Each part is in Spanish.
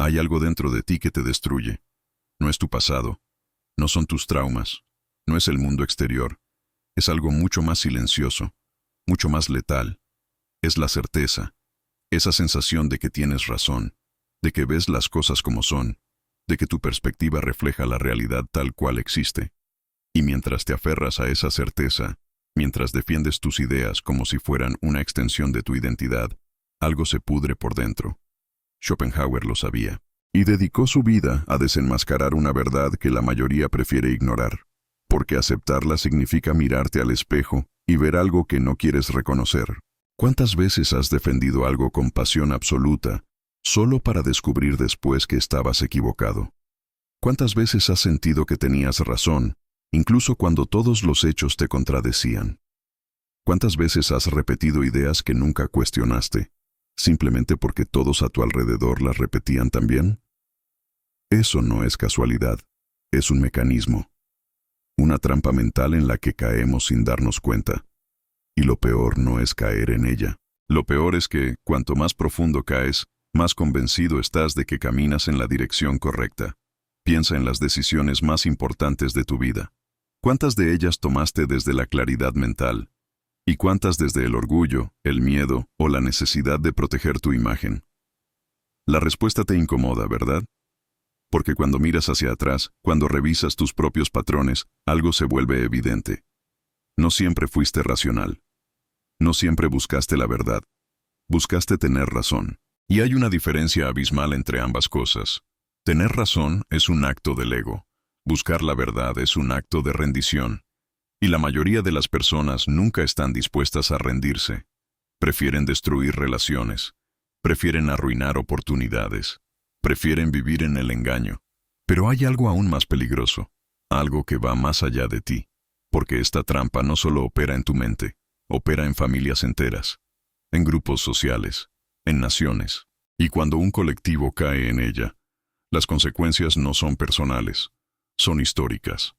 Hay algo dentro de ti que te destruye. No es tu pasado, no son tus traumas, no es el mundo exterior. Es algo mucho más silencioso, mucho más letal. Es la certeza, esa sensación de que tienes razón, de que ves las cosas como son, de que tu perspectiva refleja la realidad tal cual existe. Y mientras te aferras a esa certeza, mientras defiendes tus ideas como si fueran una extensión de tu identidad, algo se pudre por dentro. Schopenhauer lo sabía, y dedicó su vida a desenmascarar una verdad que la mayoría prefiere ignorar, porque aceptarla significa mirarte al espejo y ver algo que no quieres reconocer. ¿Cuántas veces has defendido algo con pasión absoluta, solo para descubrir después que estabas equivocado? ¿Cuántas veces has sentido que tenías razón, incluso cuando todos los hechos te contradecían? ¿Cuántas veces has repetido ideas que nunca cuestionaste, simplemente porque todos a tu alrededor las repetían también? Eso no es casualidad, es un mecanismo, una trampa mental en la que caemos sin darnos cuenta. Y lo peor no es caer en ella. Lo peor es que, cuanto más profundo caes, más convencido estás de que caminas en la dirección correcta. Piensa en las decisiones más importantes de tu vida. ¿Cuántas de ellas tomaste desde la claridad mental? ¿Y cuántas desde el orgullo, el miedo o la necesidad de proteger tu imagen? La respuesta te incomoda, ¿verdad? Porque cuando miras hacia atrás, cuando revisas tus propios patrones, algo se vuelve evidente. No siempre fuiste racional. No siempre buscaste la verdad. Buscaste tener razón. Y hay una diferencia abismal entre ambas cosas. Tener razón es un acto del ego. Buscar la verdad es un acto de rendición. Y la mayoría de las personas nunca están dispuestas a rendirse. Prefieren destruir relaciones. Prefieren arruinar oportunidades. Prefieren vivir en el engaño. Pero hay algo aún más peligroso. Algo que va más allá de ti. Porque esta trampa no solo opera en tu mente, opera en familias enteras, en grupos sociales, en naciones. Y cuando un colectivo cae en ella, las consecuencias no son personales, son históricas.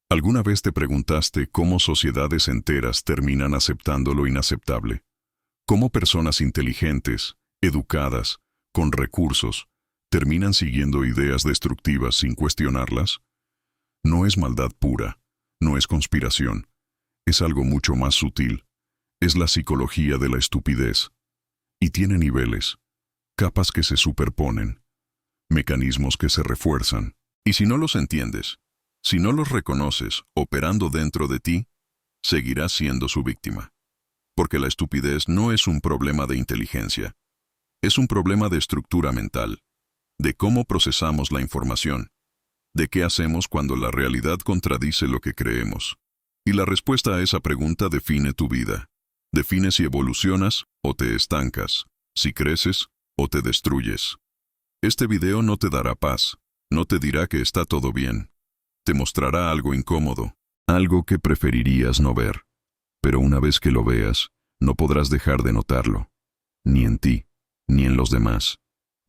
¿Alguna vez te preguntaste cómo sociedades enteras terminan aceptando lo inaceptable? ¿Cómo personas inteligentes, educadas, con recursos, terminan siguiendo ideas destructivas sin cuestionarlas? No es maldad pura, no es conspiración, es algo mucho más sutil. Es la psicología de la estupidez. Y tiene niveles, capas que se superponen, mecanismos que se refuerzan. Y si no los entiendes, si no los reconoces operando dentro de ti, seguirás siendo su víctima. Porque la estupidez no es un problema de inteligencia, es un problema de estructura mental, de cómo procesamos la información, de qué hacemos cuando la realidad contradice lo que creemos. Y la respuesta a esa pregunta define tu vida. Define si evolucionas o te estancas, si creces o te destruyes. Este video no te dará paz, no te dirá que está todo bien. Te mostrará algo incómodo, algo que preferirías no ver. Pero una vez que lo veas, no podrás dejar de notarlo. Ni en ti, ni en los demás.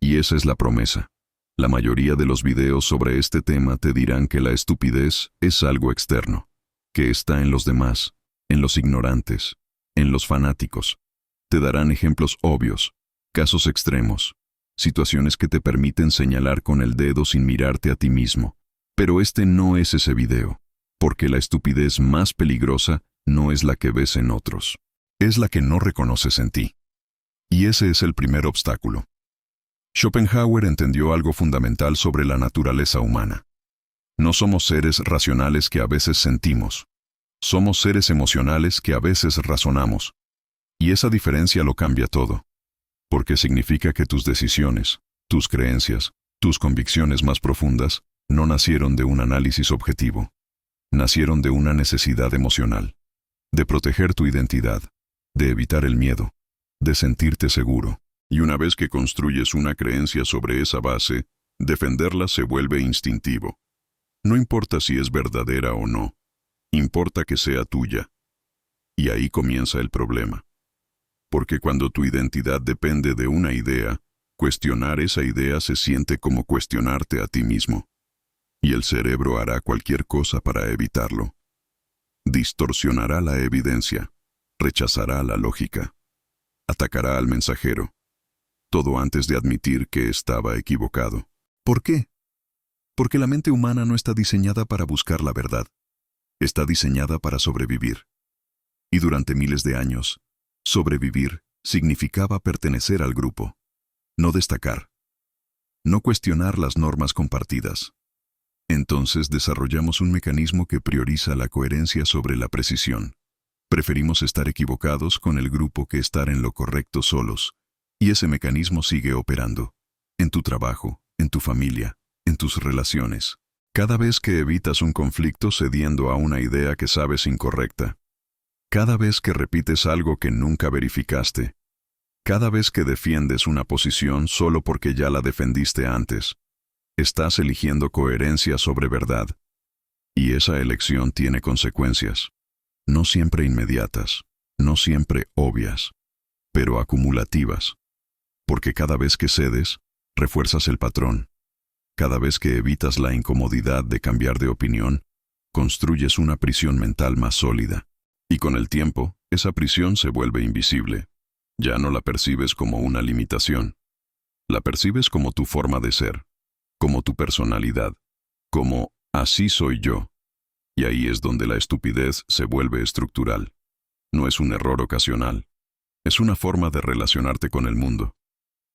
Y esa es la promesa. La mayoría de los videos sobre este tema te dirán que la estupidez es algo externo, que está en los demás, en los ignorantes, en los fanáticos. Te darán ejemplos obvios, casos extremos, situaciones que te permiten señalar con el dedo sin mirarte a ti mismo. Pero este no es ese video, porque la estupidez más peligrosa no es la que ves en otros, es la que no reconoces en ti. Y ese es el primer obstáculo. Schopenhauer entendió algo fundamental sobre la naturaleza humana. No somos seres racionales que a veces sentimos. Somos seres emocionales que a veces razonamos. Y esa diferencia lo cambia todo. Porque significa que tus decisiones, tus creencias, tus convicciones más profundas, no nacieron de un análisis objetivo. Nacieron de una necesidad emocional. De proteger tu identidad. De evitar el miedo. De sentirte seguro. Y una vez que construyes una creencia sobre esa base, defenderla se vuelve instintivo. No importa si es verdadera o no. Importa que sea tuya. Y ahí comienza el problema. Porque cuando tu identidad depende de una idea, cuestionar esa idea se siente como cuestionarte a ti mismo. Y el cerebro hará cualquier cosa para evitarlo. Distorsionará la evidencia, rechazará la lógica, atacará al mensajero. todo antes de admitir que estaba equivocado. ¿Por qué? Porque la mente humana no está diseñada para buscar la verdad. Está diseñada para sobrevivir. Y durante miles de años, sobrevivir significaba pertenecer al grupo, no destacar, no cuestionar las normas compartidas. Entonces desarrollamos un mecanismo que prioriza la coherencia sobre la precisión. Preferimos estar equivocados con el grupo que estar en lo correcto solos, y ese mecanismo sigue operando. En tu trabajo, en tu familia, en tus relaciones. Cada vez que evitas un conflicto cediendo a una idea que sabes incorrecta. Cada vez que repites algo que nunca verificaste. Cada vez que defiendes una posición solo porque ya la defendiste antes. Estás eligiendo coherencia sobre verdad. Y esa elección tiene consecuencias. No siempre inmediatas, no siempre obvias, pero acumulativas. Porque cada vez que cedes, refuerzas el patrón. Cada vez que evitas la incomodidad de cambiar de opinión, construyes una prisión mental más sólida. Y con el tiempo, esa prisión se vuelve invisible. Ya no la percibes como una limitación. La percibes como tu forma de ser, como tu personalidad, como así soy yo. Y ahí es donde la estupidez se vuelve estructural. No es un error ocasional. Es una forma de relacionarte con el mundo.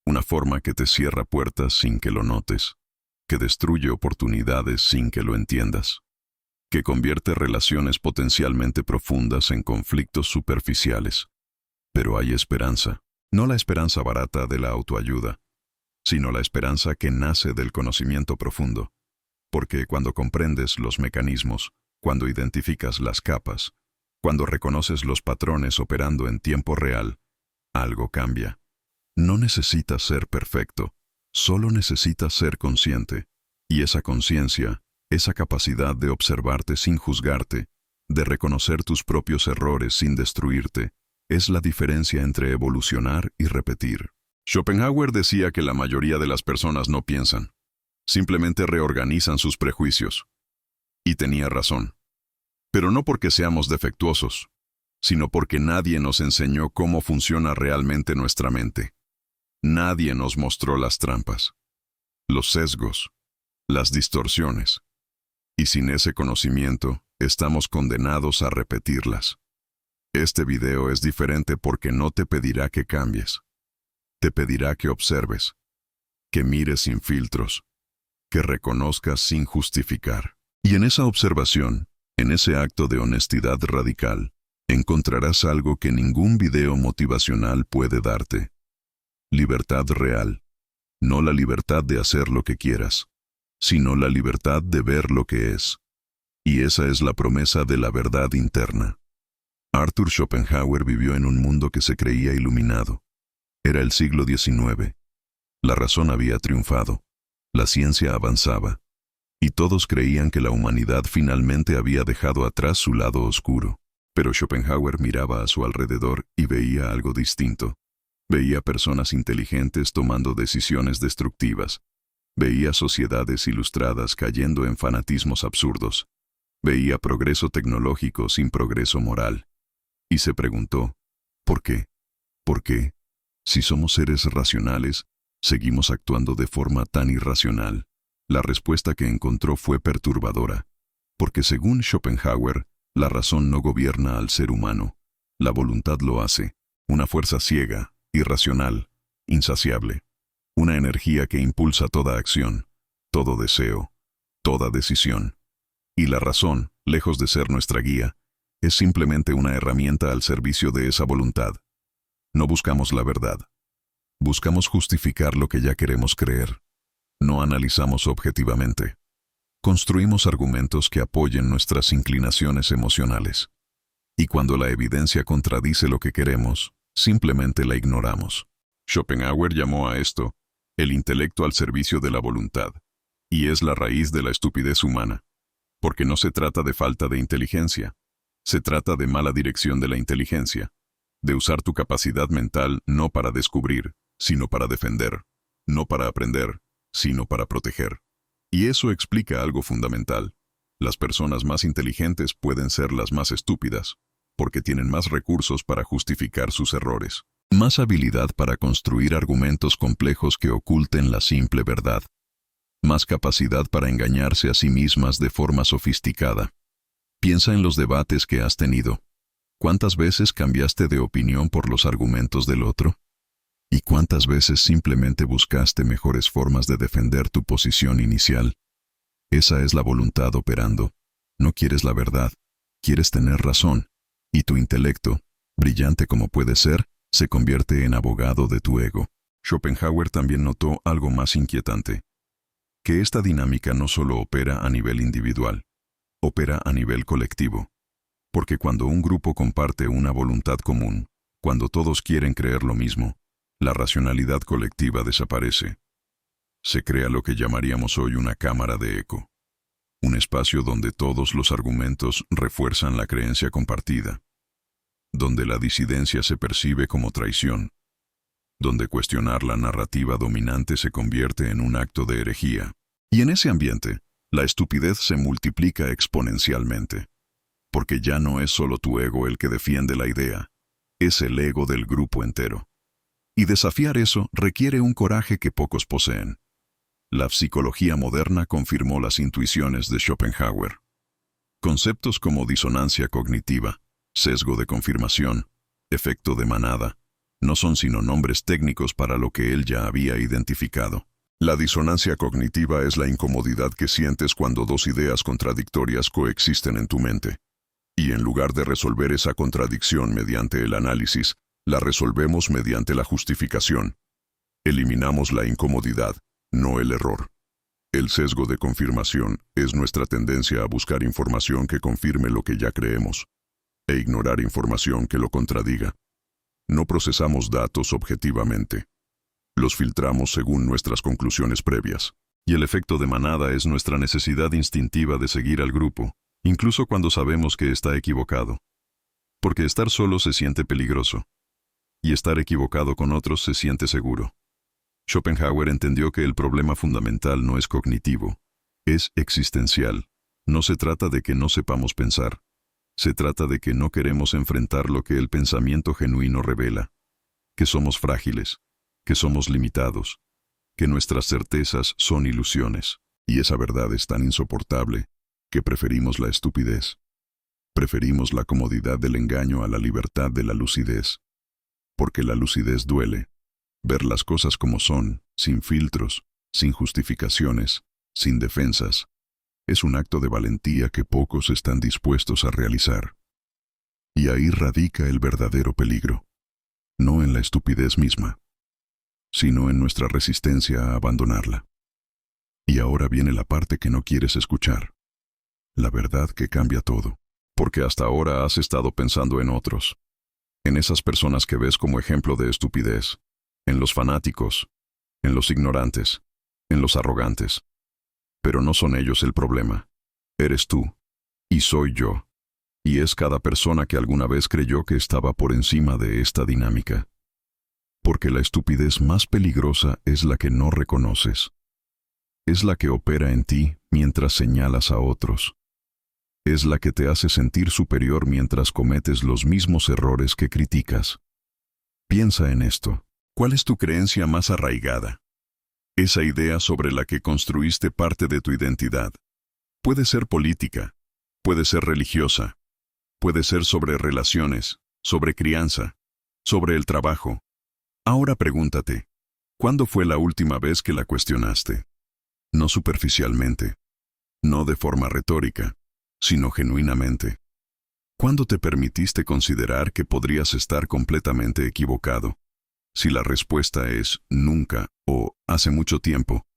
Una forma que te cierra puertas sin que lo notes, que destruye oportunidades sin que lo entiendas, que convierte relaciones potencialmente profundas en conflictos superficiales. Pero hay esperanza, no la esperanza barata de la autoayuda, sino la esperanza que nace del conocimiento profundo. Porque cuando comprendes los mecanismos, cuando identificas las capas, cuando reconoces los patrones operando en tiempo real, algo cambia. No necesitas ser perfecto, solo necesitas ser consciente. Y esa conciencia, esa capacidad de observarte sin juzgarte, de reconocer tus propios errores sin destruirte, es la diferencia entre evolucionar y repetir. Schopenhauer decía que la mayoría de las personas no piensan, simplemente reorganizan sus prejuicios. Y tenía razón. Pero no porque seamos defectuosos, sino porque nadie nos enseñó cómo funciona realmente nuestra mente. Nadie nos mostró las trampas, los sesgos, las distorsiones. Y sin ese conocimiento, estamos condenados a repetirlas. Este video es diferente porque no te pedirá que cambies. Te pedirá que observes, que mires sin filtros, que reconozcas sin justificar. Y en esa observación, en ese acto de honestidad radical, encontrarás algo que ningún video motivacional puede darte. Libertad real. No la libertad de hacer lo que quieras, sino la libertad de ver lo que es. Y esa es la promesa de la verdad interna. Arthur Schopenhauer vivió en un mundo que se creía iluminado. Era el siglo XIX. La razón había triunfado. La ciencia avanzaba. Y todos creían que la humanidad finalmente había dejado atrás su lado oscuro. Pero Schopenhauer miraba a su alrededor y veía algo distinto. Veía personas inteligentes tomando decisiones destructivas. Veía sociedades ilustradas cayendo en fanatismos absurdos. Veía progreso tecnológico sin progreso moral. Y se preguntó, ¿por qué? ¿Por qué? Si somos seres racionales, seguimos actuando de forma tan irracional. La respuesta que encontró fue perturbadora, porque según Schopenhauer, la razón no gobierna al ser humano, la voluntad lo hace, una fuerza ciega, irracional, insaciable, una energía que impulsa toda acción, todo deseo, toda decisión. Y la razón, lejos de ser nuestra guía, es simplemente una herramienta al servicio de esa voluntad. No buscamos la verdad. Buscamos justificar lo que ya queremos creer. No analizamos objetivamente. Construimos argumentos que apoyen nuestras inclinaciones emocionales. Y cuando la evidencia contradice lo que queremos, simplemente la ignoramos. Schopenhauer llamó a esto el intelecto al servicio de la voluntad, y es la raíz de la estupidez humana. Porque no se trata de falta de inteligencia, se trata de mala dirección de la inteligencia, de usar tu capacidad mental no para descubrir, sino para defender, no para aprender, sino para proteger. Y eso explica algo fundamental. Las personas más inteligentes pueden ser las más estúpidas, porque tienen más recursos para justificar sus errores. más habilidad para construir argumentos complejos que oculten la simple verdad, más capacidad para engañarse a sí mismas de forma sofisticada. Piensa en los debates que has tenido. ¿Cuántas veces cambiaste de opinión por los argumentos del otro? ¿Y cuántas veces simplemente buscaste mejores formas de defender tu posición inicial? Esa es la voluntad operando. No quieres la verdad, quieres tener razón, y tu intelecto, brillante como puede ser, se convierte en abogado de tu ego. Schopenhauer también notó algo más inquietante, que esta dinámica no solo opera a nivel individual, opera a nivel colectivo. Porque cuando un grupo comparte una voluntad común, cuando todos quieren creer lo mismo, la racionalidad colectiva desaparece. Se crea lo que llamaríamos hoy una cámara de eco, un espacio donde todos los argumentos refuerzan la creencia compartida, donde la disidencia se percibe como traición, donde cuestionar la narrativa dominante se convierte en un acto de herejía. Y en ese ambiente, la estupidez se multiplica exponencialmente, porque ya no es solo tu ego el que defiende la idea, es el ego del grupo entero. Y desafiar eso requiere un coraje que pocos poseen. La psicología moderna confirmó las intuiciones de Schopenhauer. Conceptos como disonancia cognitiva, sesgo de confirmación, efecto de manada, no son sino nombres técnicos para lo que él ya había identificado. La disonancia cognitiva es la incomodidad que sientes cuando dos ideas contradictorias coexisten en tu mente. Y en lugar de resolver esa contradicción mediante el análisis, la resolvemos mediante la justificación. Eliminamos la incomodidad, no el error. El sesgo de confirmación es nuestra tendencia a buscar información que confirme lo que ya creemos, e ignorar información que lo contradiga. No procesamos datos objetivamente. Los filtramos según nuestras conclusiones previas. Y el efecto de manada es nuestra necesidad instintiva de seguir al grupo, incluso cuando sabemos que está equivocado. Porque estar solo se siente peligroso, y estar equivocado con otros se siente seguro. Schopenhauer entendió que el problema fundamental no es cognitivo, es existencial. No se trata de que no sepamos pensar. Se trata de que no queremos enfrentar lo que el pensamiento genuino revela, que somos frágiles, que somos limitados, que nuestras certezas son ilusiones, y esa verdad es tan insoportable que preferimos la estupidez. Preferimos la comodidad del engaño a la libertad de la lucidez, porque la lucidez duele. Ver las cosas como son, sin filtros, sin justificaciones, sin defensas, es un acto de valentía que pocos están dispuestos a realizar. Y ahí radica el verdadero peligro, no en la estupidez misma, sino en nuestra resistencia a abandonarla. Y ahora viene la parte que no quieres escuchar, la verdad que cambia todo, porque hasta ahora has estado pensando en otros, en esas personas que ves como ejemplo de estupidez, en los fanáticos, en los ignorantes, en los arrogantes. Pero no son ellos el problema. Eres tú, y soy yo, y es cada persona que alguna vez creyó que estaba por encima de esta dinámica. Porque la estupidez más peligrosa es la que no reconoces. Es la que opera en ti mientras señalas a otros. Es la que te hace sentir superior mientras cometes los mismos errores que criticas. Piensa en esto. ¿Cuál es tu creencia más arraigada? Esa idea sobre la que construiste parte de tu identidad. Puede ser política, puede ser religiosa, puede ser sobre relaciones, sobre crianza, sobre el trabajo. Ahora pregúntate, ¿cuándo fue la última vez que la cuestionaste? No superficialmente, no de forma retórica, sino genuinamente. ¿Cuándo te permitiste considerar que podrías estar completamente equivocado? Si la respuesta es nunca o hace mucho tiempo,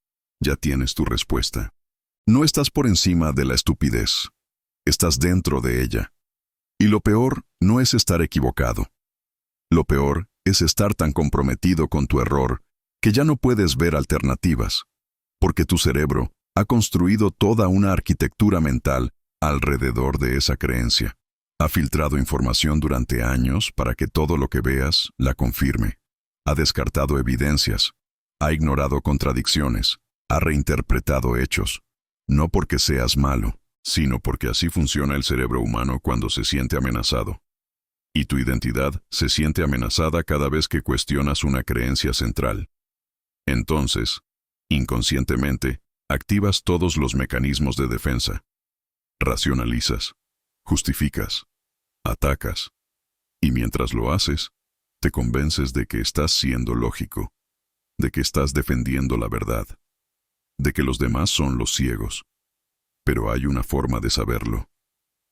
ya tienes tu respuesta. No estás por encima de la estupidez, estás dentro de ella. Y lo peor no es estar equivocado. Lo peor es estar tan comprometido con tu error que ya no puedes ver alternativas, porque tu cerebro ha construido toda una arquitectura mental alrededor de esa creencia. Ha filtrado información durante años para que todo lo que veas la confirme. Ha descartado evidencias, ha ignorado contradicciones, ha reinterpretado hechos, no porque seas malo, sino porque así funciona el cerebro humano cuando se siente amenazado. Y tu identidad se siente amenazada cada vez que cuestionas una creencia central. Entonces, inconscientemente, activas todos los mecanismos de defensa. Racionalizas, justificas, atacas, y mientras lo haces, te convences de que estás siendo lógico, de que estás defendiendo la verdad, de que los demás son los ciegos. Pero hay una forma de saberlo,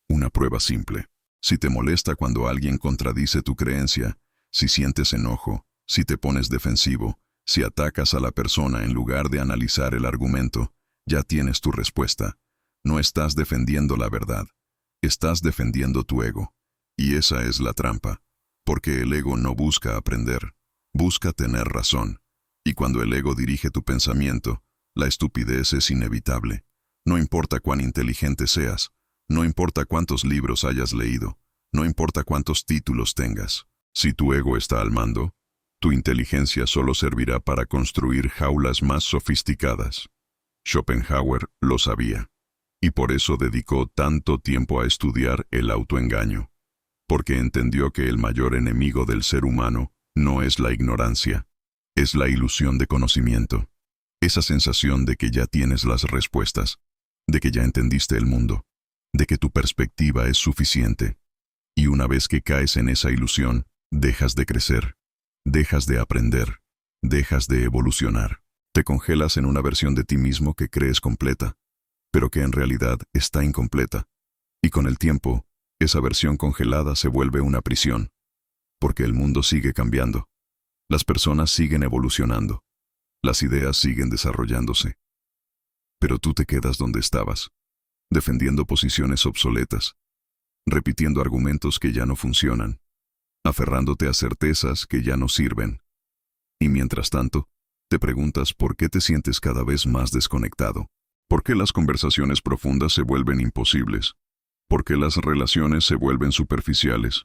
una prueba simple. Si te molesta cuando alguien contradice tu creencia, si sientes enojo, si te pones defensivo, si atacas a la persona en lugar de analizar el argumento, ya tienes tu respuesta. No estás defendiendo la verdad, estás defendiendo tu ego. Y esa es la trampa, porque el ego no busca aprender, busca tener razón. Y cuando el ego dirige tu pensamiento, la estupidez es inevitable. No importa cuán inteligente seas, no importa cuántos libros hayas leído, no importa cuántos títulos tengas. Si tu ego está al mando, tu inteligencia solo servirá para construir jaulas más sofisticadas. Schopenhauer lo sabía, y por eso dedicó tanto tiempo a estudiar el autoengaño, porque entendió que el mayor enemigo del ser humano no es la ignorancia, es la ilusión de conocimiento, esa sensación de que ya tienes las respuestas, de que ya entendiste el mundo, de que tu perspectiva es suficiente. Y una vez que caes en esa ilusión, dejas de crecer, dejas de aprender, dejas de evolucionar. Te congelas en una versión de ti mismo que crees completa, pero que en realidad está incompleta. Y con el tiempo, esa versión congelada se vuelve una prisión, porque el mundo sigue cambiando, las personas siguen evolucionando, las ideas siguen desarrollándose. Pero tú te quedas donde estabas, defendiendo posiciones obsoletas, repitiendo argumentos que ya no funcionan, aferrándote a certezas que ya no sirven. Y mientras tanto, te preguntas por qué te sientes cada vez más desconectado, por qué las conversaciones profundas se vuelven imposibles, por qué las relaciones se vuelven superficiales.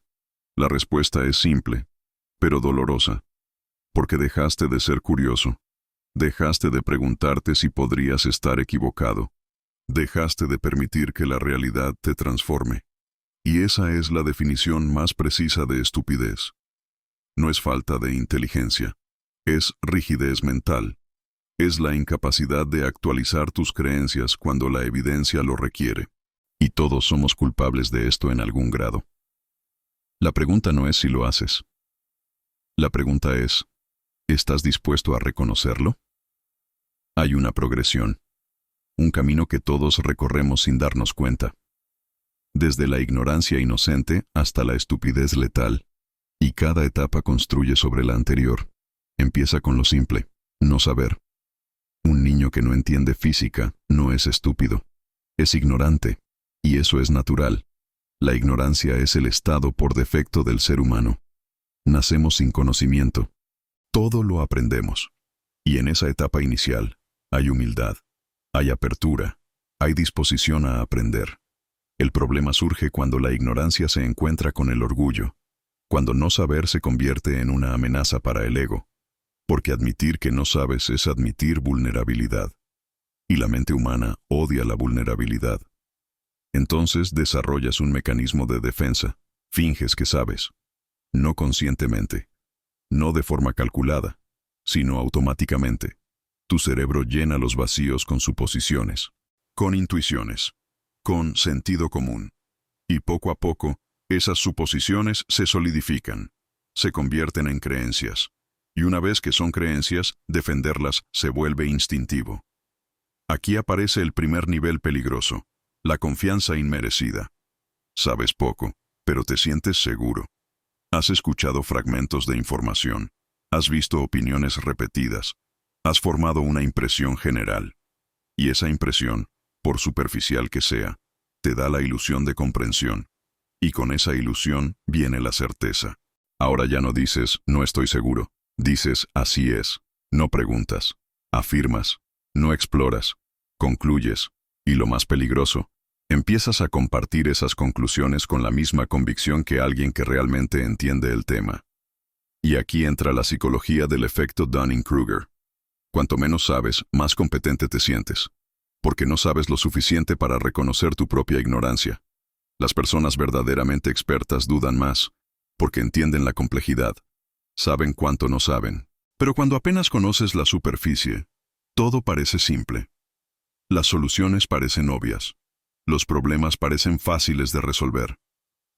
La respuesta es simple, pero dolorosa, porque dejaste de ser curioso, dejaste de preguntarte si podrías estar equivocado, dejaste de permitir que la realidad te transforme. Y esa es la definición más precisa de estupidez. No es falta de inteligencia, es rigidez mental. Es la incapacidad de actualizar tus creencias cuando la evidencia lo requiere. Y todos somos culpables de esto en algún grado. La pregunta no es si lo haces. La pregunta es, ¿estás dispuesto a reconocerlo? Hay una progresión, un camino que todos recorremos sin darnos cuenta. Desde la ignorancia inocente hasta la estupidez letal, y cada etapa construye sobre la anterior. Empieza con lo simple, no saber. Un niño que no entiende física no es estúpido, es ignorante, y eso es natural. La ignorancia es el estado por defecto del ser humano. Nacemos sin conocimiento. Todo lo aprendemos. Y en esa etapa inicial, hay humildad, hay apertura, hay disposición a aprender. El problema surge cuando la ignorancia se encuentra con el orgullo, cuando no saber se convierte en una amenaza para el ego, porque admitir que no sabes es admitir vulnerabilidad, y la mente humana odia la vulnerabilidad. Entonces desarrollas un mecanismo de defensa, finges que sabes, no conscientemente, no de forma calculada, sino automáticamente. Tu cerebro llena los vacíos con suposiciones, con intuiciones, con sentido común. Y poco a poco, esas suposiciones se solidifican, se convierten en creencias. Y una vez que son creencias, defenderlas se vuelve instintivo. Aquí aparece el primer nivel peligroso, la confianza inmerecida. Sabes poco, pero te sientes seguro. Has escuchado fragmentos de información, has visto opiniones repetidas, has formado una impresión general. Y esa impresión, por superficial que sea, te da la ilusión de comprensión. Y con esa ilusión viene la certeza. Ahora ya no dices, no estoy seguro. Dices, así es. No preguntas. Afirmas. No exploras. Concluyes. Y lo más peligroso, empiezas a compartir esas conclusiones con la misma convicción que alguien que realmente entiende el tema. Y aquí entra la psicología del efecto Dunning-Kruger. Cuanto menos sabes, más competente te sientes. Porque no sabes lo suficiente para reconocer tu propia ignorancia. Las personas verdaderamente expertas dudan más, porque entienden la complejidad, saben cuánto no saben. Pero cuando apenas conoces la superficie, todo parece simple. Las soluciones parecen obvias. Los problemas parecen fáciles de resolver.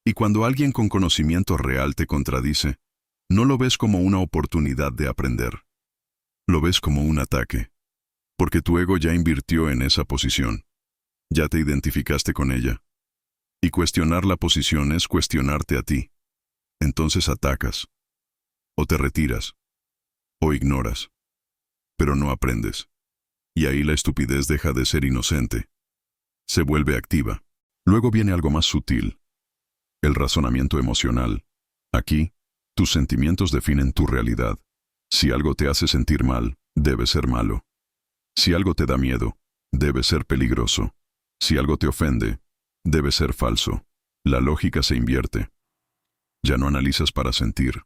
Y cuando alguien con conocimiento real te contradice, no lo ves como una oportunidad de aprender. Lo ves como un ataque. Porque tu ego ya invirtió en esa posición. Ya te identificaste con ella. Y cuestionar la posición es cuestionarte a ti. Entonces atacas. O te retiras. O ignoras. Pero no aprendes. Y ahí la estupidez deja de ser inocente. Se vuelve activa. Luego viene algo más sutil. El razonamiento emocional. Aquí, tus sentimientos definen tu realidad. Si algo te hace sentir mal, debe ser malo. Si algo te da miedo, debe ser peligroso. Si algo te ofende, debe ser falso. La lógica se invierte. Ya no analizas para sentir.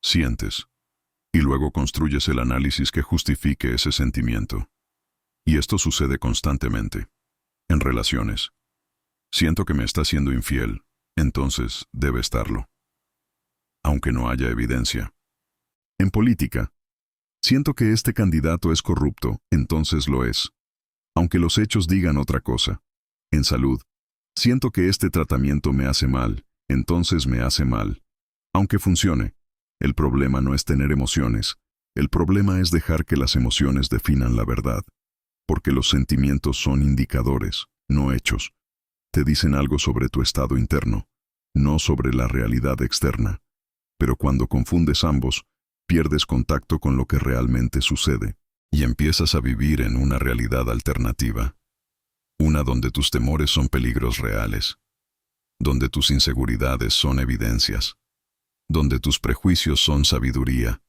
Sientes. Y luego construyes el análisis que justifique ese sentimiento. Y esto sucede constantemente. En relaciones. Siento que me está siendo infiel, entonces debe estarlo. Aunque no haya evidencia. En política. Siento que este candidato es corrupto, entonces lo es. Aunque los hechos digan otra cosa. En salud. Siento que este tratamiento me hace mal, entonces me hace mal. Aunque funcione. El problema no es tener emociones. El problema es dejar que las emociones definan la verdad. Porque los sentimientos son indicadores, no hechos. Te dicen algo sobre tu estado interno, no sobre la realidad externa. Pero cuando confundes ambos, pierdes contacto con lo que realmente sucede y empiezas a vivir en una realidad alternativa. Una donde tus temores son peligros reales, donde tus inseguridades son evidencias, donde tus prejuicios son sabiduría.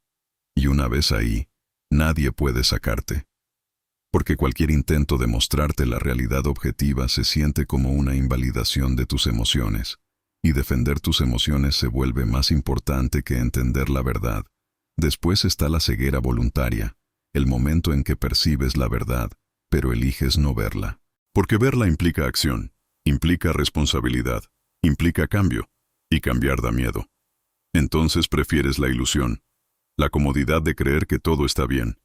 Y una vez ahí, nadie puede sacarte. Porque cualquier intento de mostrarte la realidad objetiva se siente como una invalidación de tus emociones, y defender tus emociones se vuelve más importante que entender la verdad. Después está la ceguera voluntaria, el momento en que percibes la verdad, pero eliges no verla. Porque verla implica acción, implica responsabilidad, implica cambio, y cambiar da miedo. Entonces prefieres la ilusión, la comodidad de creer que todo está bien,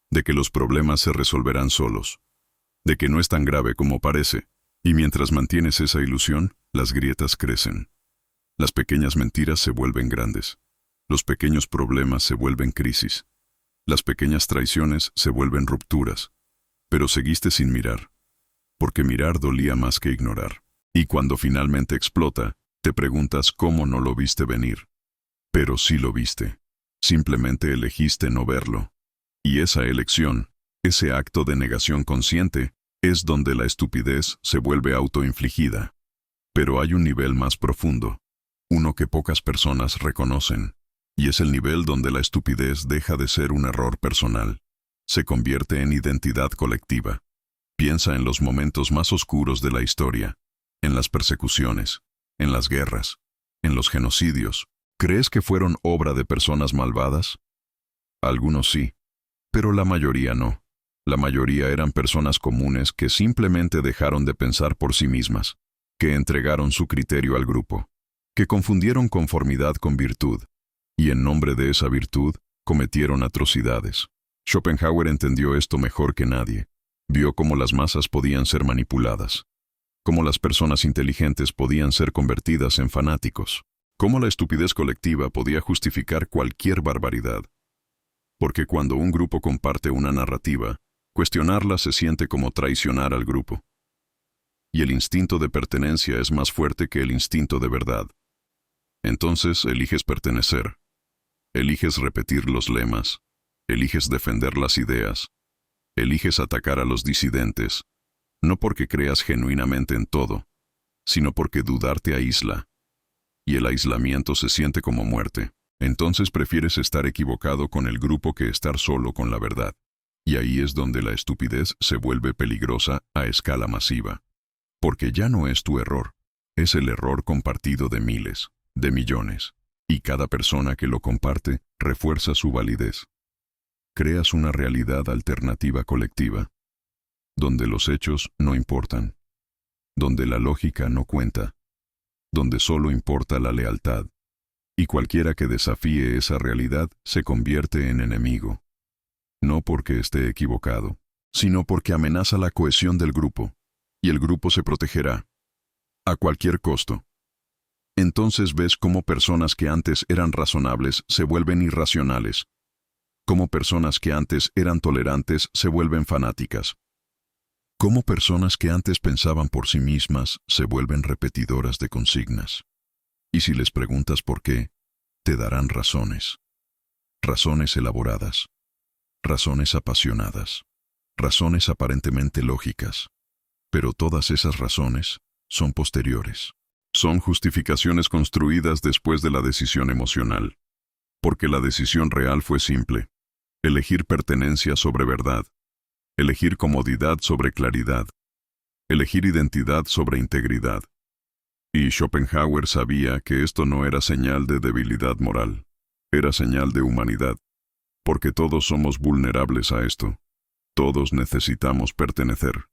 de que los problemas se resolverán solos, de que no es tan grave como parece, y mientras mantienes esa ilusión, las grietas crecen. Las pequeñas mentiras se vuelven grandes, los pequeños problemas se vuelven crisis, las pequeñas traiciones se vuelven rupturas, pero seguiste sin mirar, porque mirar dolía más que ignorar. Y cuando finalmente explota, te preguntas cómo no lo viste venir. Pero sí lo viste, simplemente elegiste no verlo. Y esa elección, ese acto de negación consciente, es donde la estupidez se vuelve autoinfligida. Pero hay un nivel más profundo, uno que pocas personas reconocen, y es el nivel donde la estupidez deja de ser un error personal, se convierte en identidad colectiva. Piensa en los momentos más oscuros de la historia, en las persecuciones, en las guerras, en los genocidios. ¿Crees que fueron obra de personas malvadas? Algunos sí. Pero la mayoría no. La mayoría eran personas comunes que simplemente dejaron de pensar por sí mismas, que entregaron su criterio al grupo, que confundieron conformidad con virtud, y en nombre de esa virtud, cometieron atrocidades. Schopenhauer entendió esto mejor que nadie. Vio cómo las masas podían ser manipuladas, cómo las personas inteligentes podían ser convertidas en fanáticos, cómo la estupidez colectiva podía justificar cualquier barbaridad. Porque cuando un grupo comparte una narrativa, cuestionarla se siente como traicionar al grupo. Y el instinto de pertenencia es más fuerte que el instinto de verdad. Entonces eliges pertenecer. Eliges repetir los lemas. Eliges defender las ideas. Eliges atacar a los disidentes. No porque creas genuinamente en todo, sino porque dudar te aísla. Y el aislamiento se siente como muerte. Entonces prefieres estar equivocado con el grupo que estar solo con la verdad. Y ahí es donde la estupidez se vuelve peligrosa a escala masiva. Porque ya no es tu error, es el error compartido de miles, de millones. Y cada persona que lo comparte refuerza su validez. Creas una realidad alternativa colectiva, donde los hechos no importan, donde la lógica no cuenta, donde solo importa la lealtad. Y cualquiera que desafíe esa realidad se convierte en enemigo. No porque esté equivocado, sino porque amenaza la cohesión del grupo, y el grupo se protegerá, a cualquier costo. Entonces ves cómo personas que antes eran razonables se vuelven irracionales, cómo personas que antes eran tolerantes se vuelven fanáticas, cómo personas que antes pensaban por sí mismas se vuelven repetidoras de consignas. Y si les preguntas por qué, te darán razones. Razones elaboradas, razones apasionadas, razones aparentemente lógicas. Pero todas esas razones son posteriores. Son justificaciones construidas después de la decisión emocional. Porque la decisión real fue simple. Elegir pertenencia sobre verdad. Elegir comodidad sobre claridad. Elegir identidad sobre integridad. Y Schopenhauer sabía que esto no era señal de debilidad moral. Era señal de humanidad. Porque todos somos vulnerables a esto. Todos necesitamos pertenecer.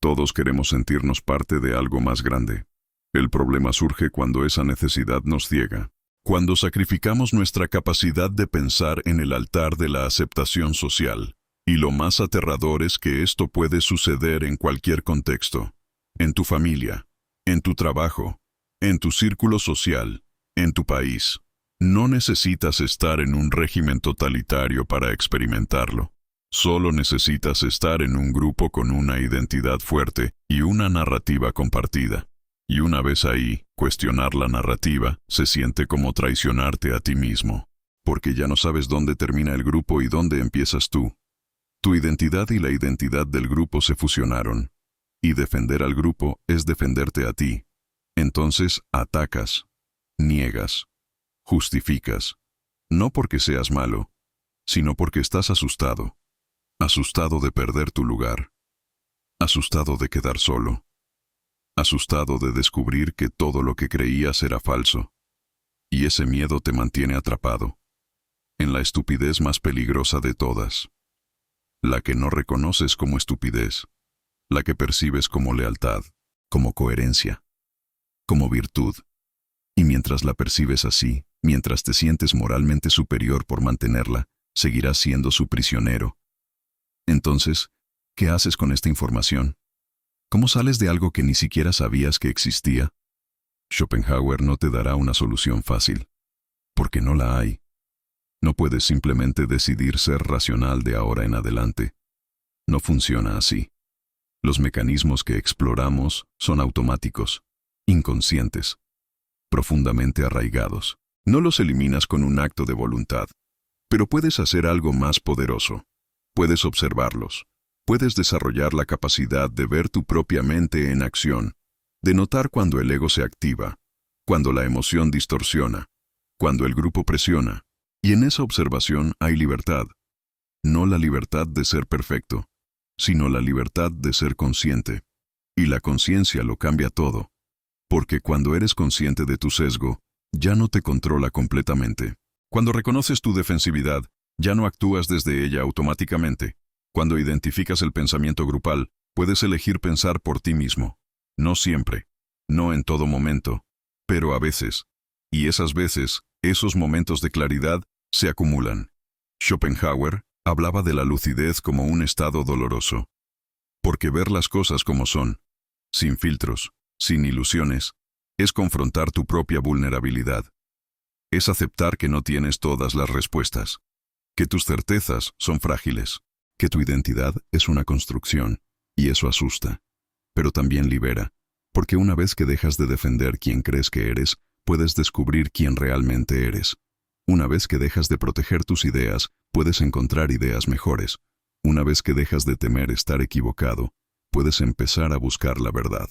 Todos queremos sentirnos parte de algo más grande. El problema surge cuando esa necesidad nos ciega. Cuando sacrificamos nuestra capacidad de pensar en el altar de la aceptación social. Y lo más aterrador es que esto puede suceder en cualquier contexto. En tu familia, en tu trabajo, en tu círculo social, en tu país. No necesitas estar en un régimen totalitario para experimentarlo. Solo necesitas estar en un grupo con una identidad fuerte y una narrativa compartida. Y una vez ahí, cuestionar la narrativa se siente como traicionarte a ti mismo, porque ya no sabes dónde termina el grupo y dónde empiezas tú. Tu identidad y la identidad del grupo se fusionaron, y defender al grupo es defenderte a ti. Entonces atacas, niegas, justificas, no porque seas malo, sino porque estás asustado. Asustado de perder tu lugar. Asustado de quedar solo. Asustado de descubrir que todo lo que creías era falso. Y ese miedo te mantiene atrapado. En la estupidez más peligrosa de todas. La que no reconoces como estupidez. La que percibes como lealtad, como coherencia, como virtud. Y mientras la percibes así, mientras te sientes moralmente superior por mantenerla, seguirás siendo su prisionero. Entonces, ¿qué haces con esta información? ¿Cómo sales de algo que ni siquiera sabías que existía? Schopenhauer no te dará una solución fácil, porque no la hay. No puedes simplemente decidir ser racional de ahora en adelante. No funciona así. Los mecanismos que exploramos son automáticos, inconscientes, profundamente arraigados. No los eliminas con un acto de voluntad, pero puedes hacer algo más poderoso. Puedes observarlos. Puedes desarrollar la capacidad de ver tu propia mente en acción, de notar cuando el ego se activa, cuando la emoción distorsiona, cuando el grupo presiona. Y en esa observación hay libertad. No la libertad de ser perfecto, sino la libertad de ser consciente. Y la conciencia lo cambia todo. Porque cuando eres consciente de tu sesgo, ya no te controla completamente. Cuando reconoces tu defensividad, ya no actúas desde ella automáticamente. Cuando identificas el pensamiento grupal, puedes elegir pensar por ti mismo. No siempre, no en todo momento, pero a veces. Y esas veces, esos momentos de claridad, se acumulan. Schopenhauer hablaba de la lucidez como un estado doloroso. Porque ver las cosas como son, sin filtros, sin ilusiones, es confrontar tu propia vulnerabilidad. Es aceptar que no tienes todas las respuestas. Que tus certezas son frágiles, que tu identidad es una construcción, y eso asusta, pero también libera, porque una vez que dejas de defender quién crees que eres, puedes descubrir quién realmente eres. Una vez que dejas de proteger tus ideas, puedes encontrar ideas mejores. Una vez que dejas de temer estar equivocado, puedes empezar a buscar la verdad.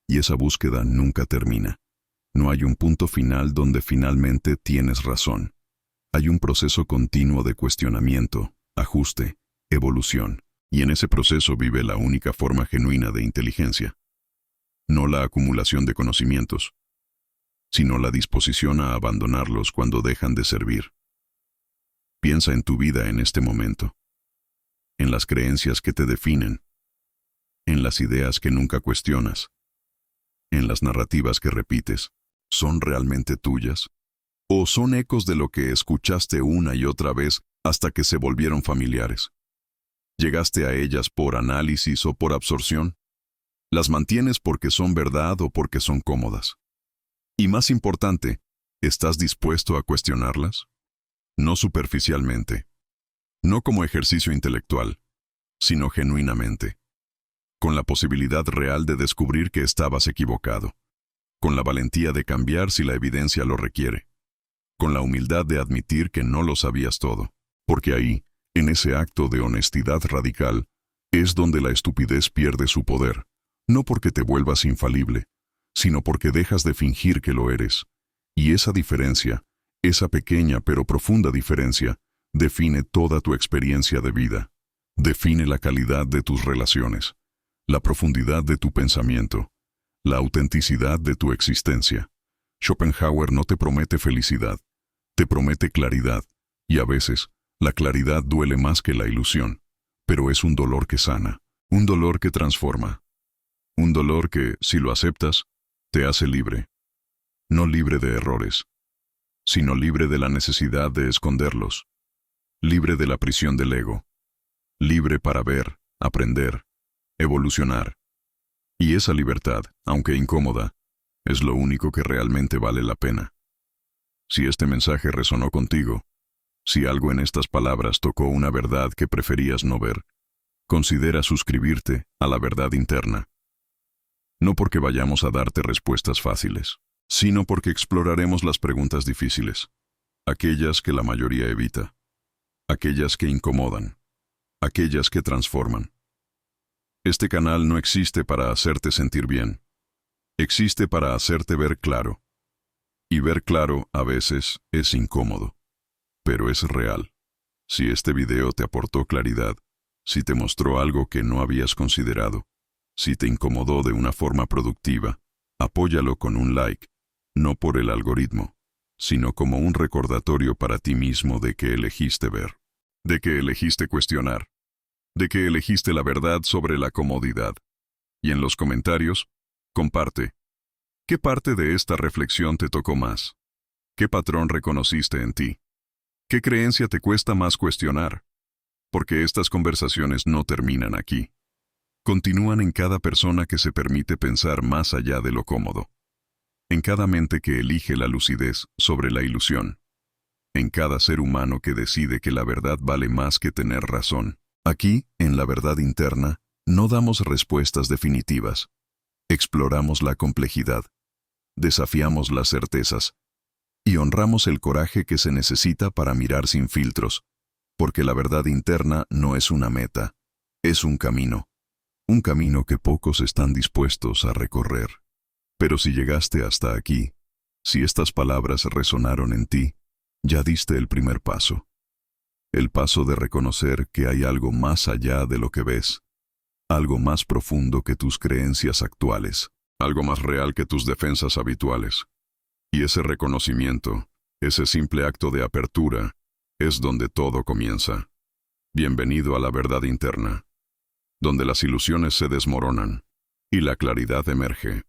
Y esa búsqueda nunca termina. No hay un punto final donde finalmente tienes razón. Hay un proceso continuo de cuestionamiento, ajuste, evolución, y en ese proceso vive la única forma genuina de inteligencia. No la acumulación de conocimientos, sino la disposición a abandonarlos cuando dejan de servir. Piensa en tu vida en este momento, en las creencias que te definen, en las ideas que nunca cuestionas, en las narrativas que repites. ¿Son realmente tuyas? ¿O son ecos de lo que escuchaste una y otra vez hasta que se volvieron familiares? ¿Llegaste a ellas por análisis o por absorción? ¿Las mantienes porque son verdad o porque son cómodas? Y más importante, ¿estás dispuesto a cuestionarlas? No superficialmente, no como ejercicio intelectual, sino genuinamente, con la posibilidad real de descubrir que estabas equivocado, con la valentía de cambiar si la evidencia lo requiere, con la humildad de admitir que no lo sabías todo, porque ahí, en ese acto de honestidad radical, es donde la estupidez pierde su poder, no porque te vuelvas infalible, sino porque dejas de fingir que lo eres. Y esa diferencia, esa pequeña pero profunda diferencia, define toda tu experiencia de vida, define la calidad de tus relaciones, la profundidad de tu pensamiento, la autenticidad de tu existencia. Schopenhauer no te promete felicidad, te promete claridad, y a veces, la claridad duele más que la ilusión, pero es un dolor que sana, un dolor que transforma, un dolor que, si lo aceptas, te hace libre. No libre de errores, sino libre de la necesidad de esconderlos, libre de la prisión del ego, libre para ver, aprender, evolucionar. Y esa libertad, aunque incómoda, es lo único que realmente vale la pena. Si este mensaje resonó contigo, si algo en estas palabras tocó una verdad que preferías no ver, considera suscribirte a La Verdad Interna. No porque vayamos a darte respuestas fáciles, sino porque exploraremos las preguntas difíciles, aquellas que la mayoría evita, aquellas que incomodan, aquellas que transforman. Este canal no existe para hacerte sentir bien, existe para hacerte ver claro. Y ver claro a veces es incómodo, pero es real. Si este video te aportó claridad, si te mostró algo que no habías considerado, si te incomodó de una forma productiva, apóyalo con un like, no por el algoritmo, sino como un recordatorio para ti mismo de que elegiste ver, de que elegiste cuestionar, de que elegiste la verdad sobre la comodidad. Y en los comentarios, comparte. ¿Qué parte de esta reflexión te tocó más? ¿Qué patrón reconociste en ti? ¿Qué creencia te cuesta más cuestionar? Porque estas conversaciones no terminan aquí. Continúan en cada persona que se permite pensar más allá de lo cómodo. En cada mente que elige la lucidez sobre la ilusión. En cada ser humano que decide que la verdad vale más que tener razón. Aquí, en La Verdad Interna, no damos respuestas definitivas. Exploramos la complejidad, desafiamos las certezas y honramos el coraje que se necesita para mirar sin filtros, porque la verdad interna no es una meta, es un camino que pocos están dispuestos a recorrer. Pero si llegaste hasta aquí, si estas palabras resonaron en ti, ya diste el primer paso. El paso de reconocer que hay algo más allá de lo que ves, algo más profundo que tus creencias actuales, algo más real que tus defensas habituales. Y ese reconocimiento, ese simple acto de apertura, es donde todo comienza. Bienvenido a La Verdad Interna, donde las ilusiones se desmoronan y la claridad emerge.